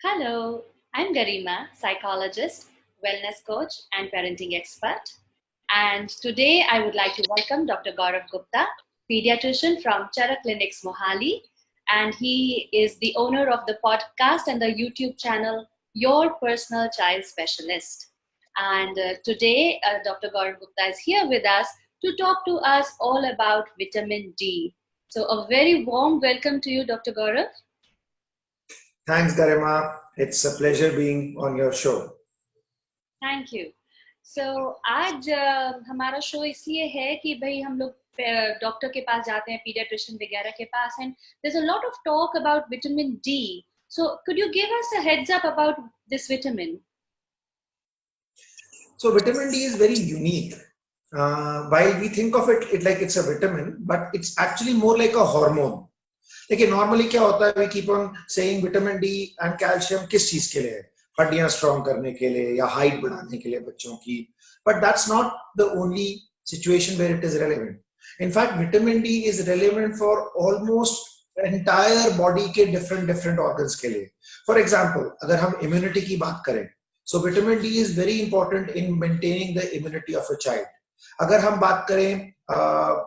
Hello, I'm Garima, psychologist, wellness coach, and parenting expert. And today I would like to welcome Dr. Gaurav Gupta, pediatrician from Chara Clinics, Mohali. And he is the owner of the podcast and the YouTube channel, Your Personal Child Specialist. And today, Dr. Gaurav Gupta is here with us to talk to us all about vitamin D. So, a very warm welcome to you, Dr. Gaurav. Thanks, Garima. It's a pleasure being on your show. Thank you so आज हमारा show इसलिए है कि भाई हम लोग doctor के पास जाते हैं पीडियाट्रिशियन वगैरह के पास and there is a lot of talk about vitamin D so could you give us a heads up about this vitamin So vitamin D is very unique. While we think of it like it's a vitamin, but it's actually more like a hormone. लेकिन normally क्या होता है, we keep on saying vitamin D and calcium किस चीज के लिए है, हड्डियां स्ट्रॉन्ग करने के लिए या हाइट बढ़ाने के लिए बच्चों की, but that's not the only situation where it is relevant. In fact vitamin D is relevant for almost entire body के डिफरेंट ऑर्गन्स के लिए. फॉर एग्जाम्पल, अगर हम इम्यूनिटी की बात करें, so vitamin D is very important in maintaining the immunity of a child. अगर हम बात करें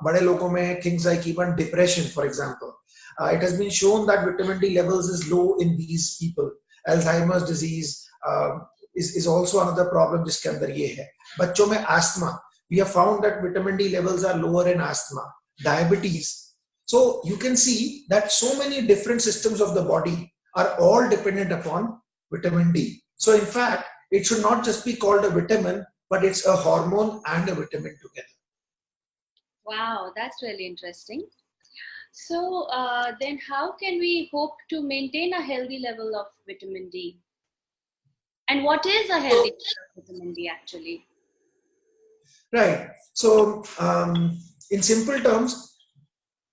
बड़े लोगों में, things like even depression for example, it has been shown that vitamin D levels is low in these people. Alzheimer's disease is also another problem जिसके अंदर ये है. बच्चों में asthma, we have found that vitamin D levels are lower in asthma. Diabetes. So you can see that so many different systems of the body are all dependent upon vitamin D. So in fact, it should not just be called a vitamin, but it's a hormone and a vitamin together. Wow, that's really interesting. So then how can we hope to maintain a healthy level of vitamin D? And what is a healthy level of vitamin D actually? Right. So in simple terms,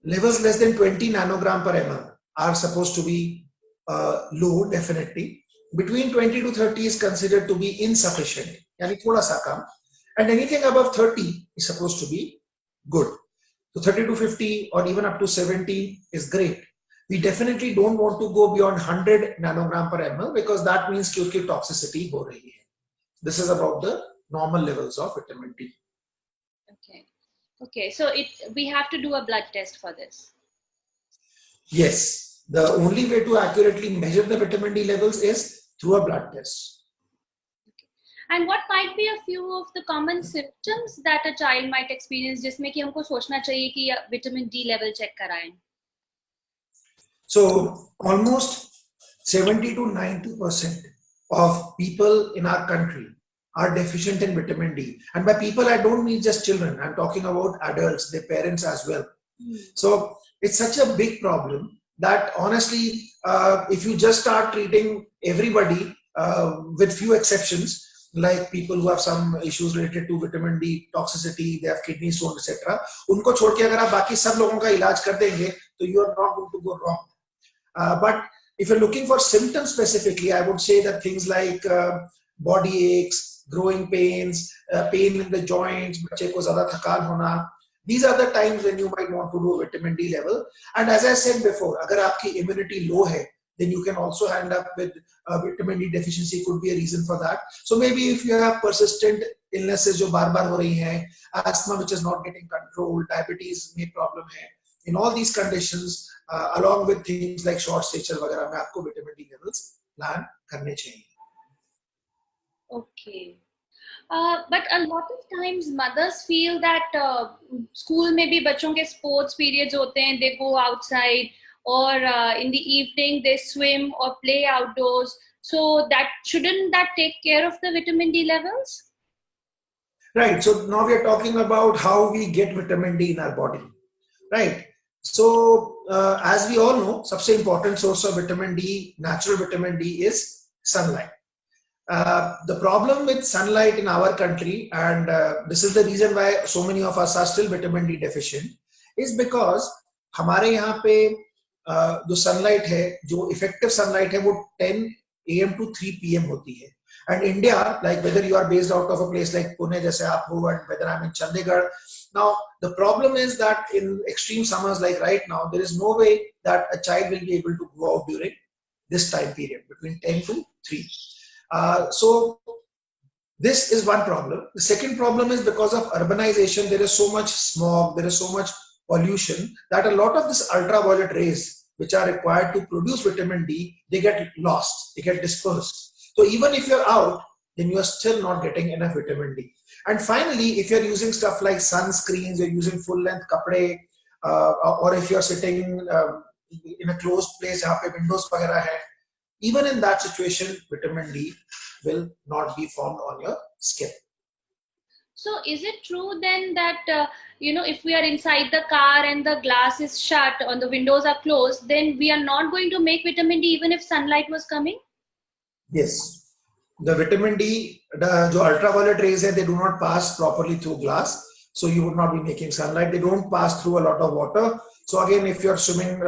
levels less than 20 nanogram per ml are supposed to be low, definitely. Between 20 to 30 is considered to be insufficient. Yani thoda sa kam. And anything above 30 is supposed to be good. So 30 to 50 or even up to 70 is great. We definitely don't want to go beyond 100 nanogram per ml because that means कि उसकी toxicity हो रही है. This is about the normal levels of vitamin D. Okay. So we have to do a blood test for this. Yes, the only way to accurately measure the vitamin D levels is through a blood test. And what might be a few of the common symptoms that a child might experience जिसमें कि हमको सोचना चाहिए कि vitamin D level check कराएं? So almost 70 to 90% of people in our country are deficient in vitamin D. And by people, I don't mean just children. I'm talking about adults, their parents as well. So it's such a big problem that honestly, if you just start treating everybody with few exceptions, like people who have some issues related to vitamin D toxicity, they have kidney stone, etc. उनको छोड़ के अगर आप बाकी सब लोगों का इलाज कर देंगे, तो you are not going to go wrong. But if you're looking for symptoms specifically, I would say that things like body aches, growing pains, pain in the joints, बच्चे को ज़्यादा थकान होना, these are the times when you might want to do a vitamin D level. And as I said before, अगर आपकी immunity low है, then you can also end up with vitamin D deficiency. Could be a reason for that. So maybe if you have persistent illnesses जो बार बार हो रही हैं, asthma which is not getting controlled, diabetes में problem है, in all these conditions, along with things like short stature वगैरह में आपको vitamin D levels plan करने चाहिए. Okay. But a lot of times mothers feel that school में भी बच्चों के sports periods होते हैं, they go outside. Or in the evening they swim or play outdoors. So shouldn't that take care of the vitamin D levels? Right. So now we are talking about how we get vitamin D in our body. Right. So as we all know, सबसे important source of vitamin D, natural vitamin D, is sunlight. The problem with sunlight in our country, and this is the reason why so many of us are still vitamin D deficient, is because हमारे यहाँ पे जो sunlight है, जो effective sunlight है, वो 10 AM to 3 PM होती है. And India, like whether you are based out of a place like Pune जैसे आप हो, and whether I'm in Chandigarh, now the problem is that in extreme summers like right now, there is no way that a child will be able to go out during this time period between 10 to 3. So this is one problem. The second problem is because of urbanization, there is so much smog, there is so much pollution that a lot of this ultraviolet rays which are required to produce vitamin D, they get lost, they get dispersed. So even if you're out, then you are still not getting enough vitamin D. And finally, if you're using stuff like sunscreens, you're using full length kapde, or if you're sitting in a closed place, jahan pe windows वगैरह hai, even in that situation, vitamin D will not be formed on your skin. So is it true then that, if we are inside the car and the glass is shut or the windows are closed, then we are not going to make vitamin D even if sunlight was coming? Yes. The vitamin D, the ultraviolet rays, they do not pass properly through glass. So you would not be making sunlight. They don't pass through a lot of water. So again, if you're swimming,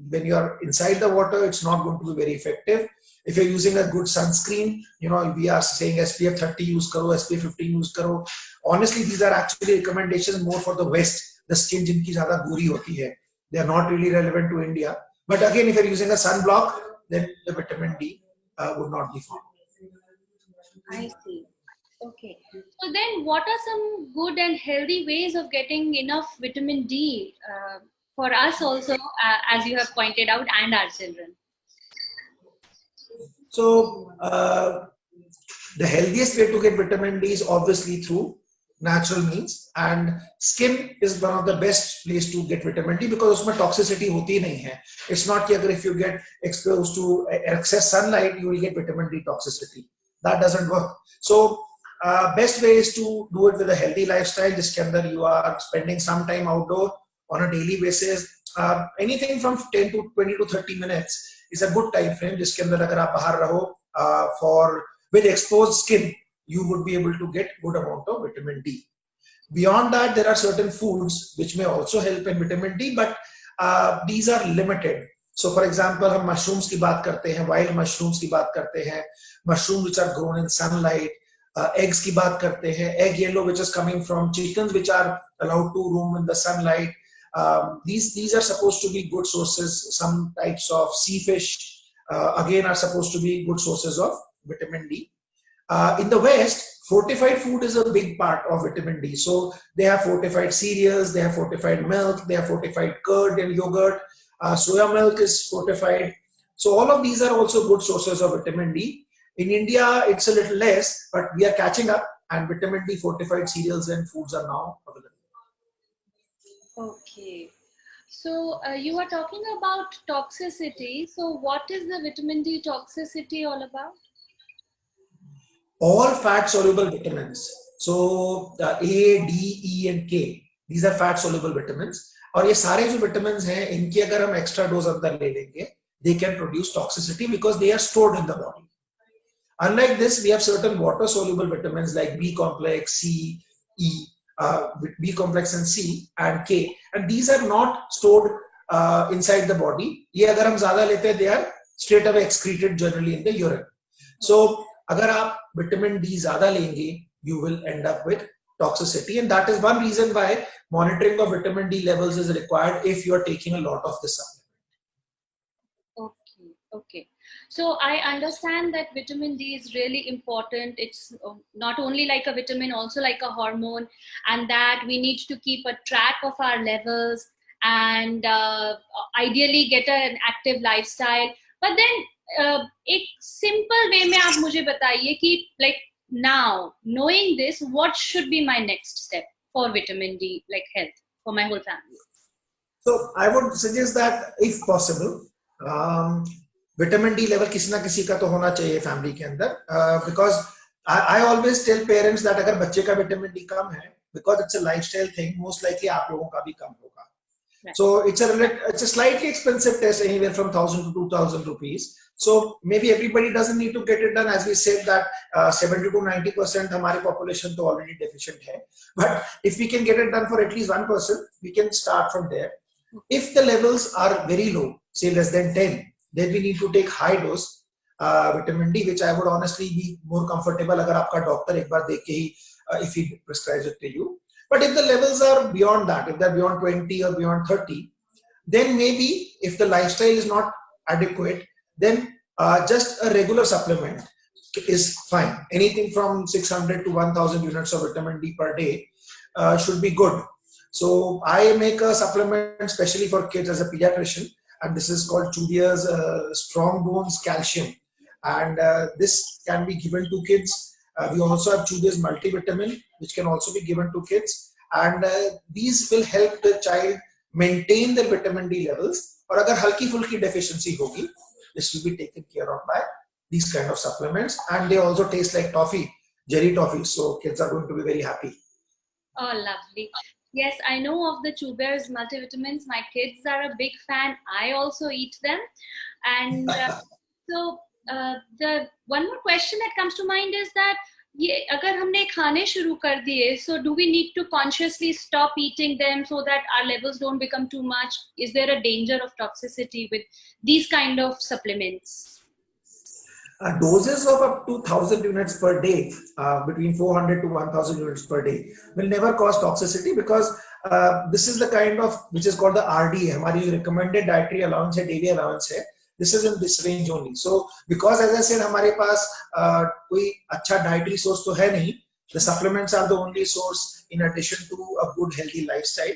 when you're inside the water, it's not going to be very effective. If you're using a good sunscreen, we are saying SPF 30 use karo, SPF 15 use karo. Honestly, these are actually recommendations more for the West. The skin jinki zyada gori hoti hai. They are not really relevant to India. But again, if you're using a sunblock, then the vitamin D would not be formed. I see. Okay. So then what are some good and healthy ways of getting enough vitamin D for us also, as you have pointed out, and our children? So the healthiest way to get vitamin D is obviously through natural means, and skin is one of the best place to get vitamin D because उसमें toxicity होती नहीं है. It's not कि अगर if you get exposed to excess sunlight, you will get vitamin D toxicity. That doesn't work. So best way is to do it with a healthy lifestyle, जिसके अंदर you are spending some time outdoor on a daily basis. Anything from 10 to 20 to 30 minutes is a good time frame, जिसके अंदर अगर आप बाहर रहो with exposed skin, you would be able to get good amount of vitamin D. Beyond that, there are certain foods which may also help in vitamin D, but these are limited. So for example, हम mushrooms की बात करते हैं, wild mushrooms की बात करते हैं, mushrooms which are grown in sunlight, eggs की बात करते हैं, egg yellow which is coming from chickens which are allowed to roam in the sunlight. These are supposed to be good sources. Some types of sea fish again are supposed to be good sources of vitamin D. In the West, fortified food is a big part of vitamin D. So they have fortified cereals, they have fortified milk, they have fortified curd and yogurt. Soya milk is fortified. So all of these are also good sources of vitamin D. In India, it's a little less, but we are catching up, and vitamin D fortified cereals and foods are now available. Okay. So you were talking about toxicity. So what is the vitamin D toxicity all about? All fat soluble vitamins. So A, D, E and K, these are fat soluble vitamins. और ये सारे जो vitamins हैं, इनकी अगर हम extra dose अंदर ले लेंगे, they can produce toxicity because they are stored in the body. Unlike this, we have certain water soluble vitamins like B complex, C, E, B complex and C and K, and these are not stored inside the body. ये अगर हम ज़्यादा लेते हैं, they are straight away excreted generally in the urine. So अगर आप vitamin D ज़्यादा लेंगे, you will end up with toxicity, and that is one reason why monitoring of vitamin D levels is required if you are taking a lot of this supplement. Okay. So I understand that vitamin D is really important. It's not only like a vitamin, also like a hormone, and that we need to keep a track of our levels and ideally get an active lifestyle. But then एक simple way में आप मुझे बताइए कि like now knowing this, what should be my next step for vitamin D, like health for my whole family? So I would suggest that if possible, vitamin D level किसी ना किसी का तो होना चाहिए family के अंदर, because I always tell parents that अगर बच्चे का vitamin D कम है, because it's a lifestyle thing, most likely आप लोगों का भी कम होगा. Right. So it's a slightly expensive test, anywhere from 1,000 to 2,000 rupees. So maybe everybody doesn't need to get it done. As we said that 70 to 90% हमारे population तो already deficient है. But if we can get it done for at least 1%, we can start from there. If the levels are very low, say less than 10, then we need to take high dose vitamin D, which I would honestly be more comfortable अगर आपका doctor एक बार देख के ही if he prescribes it to you. But if the levels are beyond that, if they're beyond 20 or beyond 30, then maybe if the lifestyle is not adequate, then just a regular supplement is fine. Anything from 600 to 1000 units of vitamin D per day should be good. So I make a supplement especially for kids as a pediatrician, and this is called Chudier's Strong Bones Calcium, and this can be given to kids. We also have Chudier's multivitamin, which can also be given to kids, and these will help the child maintain their vitamin D levels. और अगर हल्की फुल्की deficiency होगी, this will be taken care of by these kind of supplements, and they also taste like toffee, jelly toffee, so kids are going to be very happy. Oh, lovely. Yes, I know of the Chuber's multivitamins. My kids are a big fan. I also eat them. And so the one more question that comes to mind is that ये अगर हमने खाने शुरू कर दिए, so do we need to consciously stop eating them so that our levels don't become too much? Is there a danger of toxicity with these kind of supplements? Doses of up to 1000 units per day, between 400 to 1000 units per day, will never cause toxicity, because this is the kind of, which is called the RDA, हमारी recommended dietary allowance है, daily allowance है. This is in this range only. So because as I said, हमारे पास कोई अच्छा dietary source तो है नहीं, the supplements are the only source in addition to a good healthy lifestyle.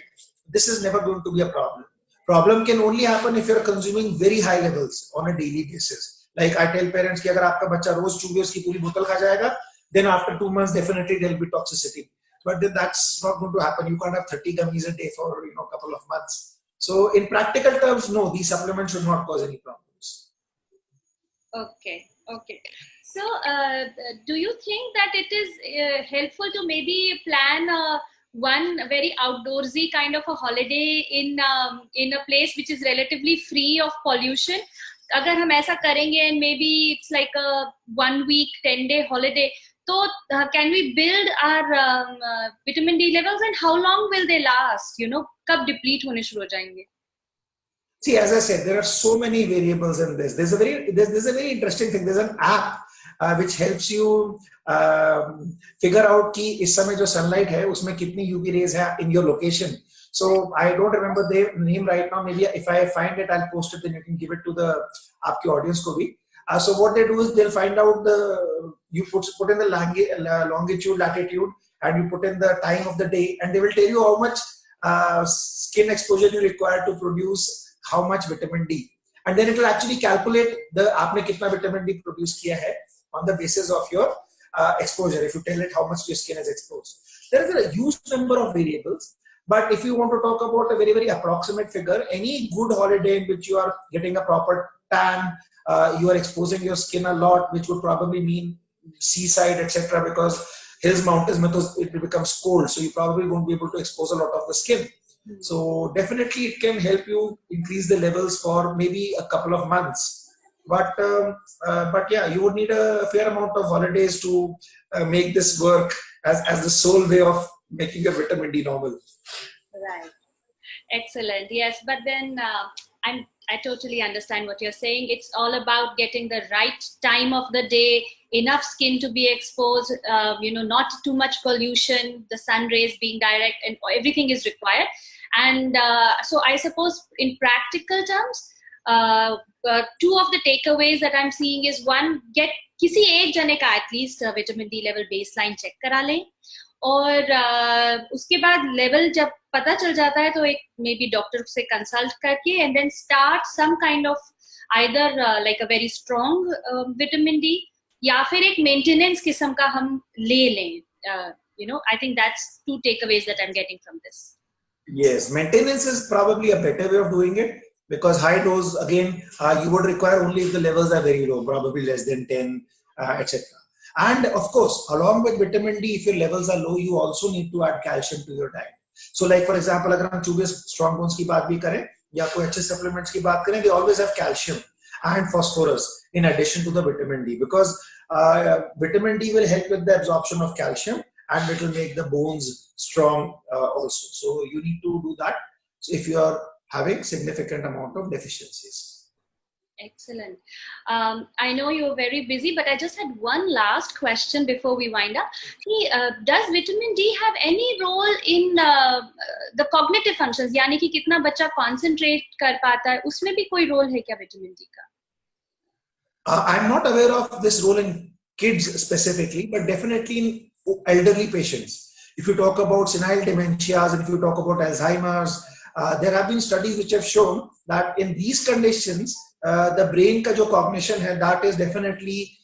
This is never going to be a problem. Problem can only happen if you're consuming very high levels on a daily basis. Like I tell parents कि अगर आपका बच्चा रोज Chubers की पूरी बोतल खा जाएगा, then after 2 months definitely there will be toxicity. But then that's not going to happen. You can't have 30 gummies a day for a couple of months. So in practical terms, no, these supplements should not cause any problems. Okay. So do you think that it is helpful to maybe plan one very outdoorsy kind of a holiday in a place which is relatively free of pollution? अगर हम ऐसा करेंगे and maybe it's like a 1 week 10-day holiday, so can we build our vitamin D levels, and how long will they last? कब deplete होने शुरू हो जाएंगे? See, as I said, there are so many variables in this. There's a very interesting thing. There's an app which helps you figure out कि इस समय जो sunlight है उसमें कितनी UV rays है in your location. So I don't remember the name right now. Maybe if I find it, I'll post it. Then you can give it to the आपके audience को भी. So what they do is they'll find out you put in the longitude, latitude, and you put in the time of the day, and they will tell you how much skin exposure you require to produce how much vitamin D, and then it will actually calculate आपने कितना vitamin D produce किया है on the basis of your exposure. If you tell it how much your skin is exposed, there is a huge number of variables. But if you want to talk about a very, very approximate figure, any good holiday in which you are getting a proper tan, you are exposing your skin a lot, which would probably mean seaside, etc. Because hills, mountains, it becomes cold, so you probably won't be able to expose a lot of the skin. So definitely it can help you increase the levels for maybe a couple of months. But yeah, you would need a fair amount of holidays to make this work as the sole way of making your vitamin D normal. Right. Excellent. Yes, but then I totally understand what you're saying. It's all about getting the right time of the day, enough skin to be exposed, not too much pollution, the sun rays being direct, and everything is required. And so I suppose in practical terms, two of the takeaways that I'm seeing is one, get किसी एक जने का at least vitamin D level baseline check करा लें, और उसके बाद level जब पता चल जाता है तो एक maybe डॉक्टर से कंसल्ट करके and then start some kind of either like a very strong vitamin D या फिर एक maintenance किस्म का हम ले लें. I think that's two takeaways that I'm getting from this. Yes, maintenance is probably a better way of doing it, because high dose, again, you would require only if the levels are very low, probably less than 10, etc. And of course, along with vitamin D, if your levels are low, you also need to add calcium to your diet. So like for example, अगर हम Chubers strong bones की बात भी करें या कोई अच्छे supplements की बात करें, they always have calcium and phosphorus in addition to the vitamin D, because vitamin D will help with the absorption of calcium and it will make the bones strong also. So you need to do that if you are having significant amount of deficiencies. Excellent. I know you're very busy, but I just had one last question before we wind up. Does vitamin D have any role in the cognitive functions? यानी कि कितना बच्चा concentrate कर पाता है, उसमें भी कोई role है क्या vitamin D का? I'm not aware of this role in kids specifically, but definitely in elderly patients. If you talk about senile dementias and if you talk about Alzheimer's, there have been studies which have shown that in these conditions, the brain ka jo cognition hai, that is definitely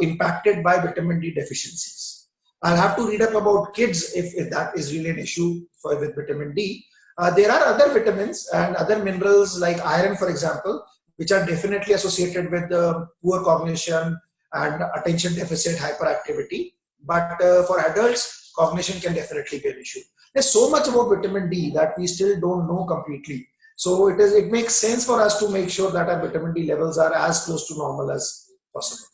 impacted by vitamin D deficiencies. I'll have to read up about kids if that is really an issue with vitamin D. There are other vitamins and other minerals like iron, for example, which are definitely associated with poor cognition and attention deficit hyperactivity. But for adults, cognition can definitely be an issue. There's so much about vitamin D that we still don't know completely. So it makes sense for us to make sure that our vitamin D levels are as close to normal as possible.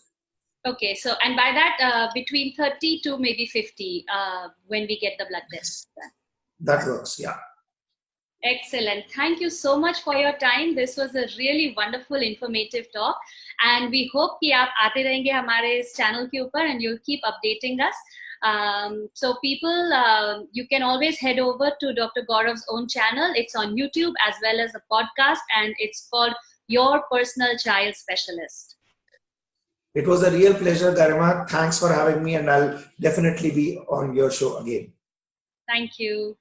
Okay, so and by that between 30 to maybe 50 when we get the blood test. That works, yeah. Excellent. Thank you so much for your time. This was a really wonderful, informative talk. And we hope कि आप आते रहेंगे हमारे इस channel के ऊपर and you'll keep updating us. So people, you can always head over to Dr. Gaurav's own channel. It's on YouTube as well as a podcast, and it's called Your Personal Child Specialist. It was a real pleasure, Garima. Thanks for having me, and I'll definitely be on your show again. Thank you.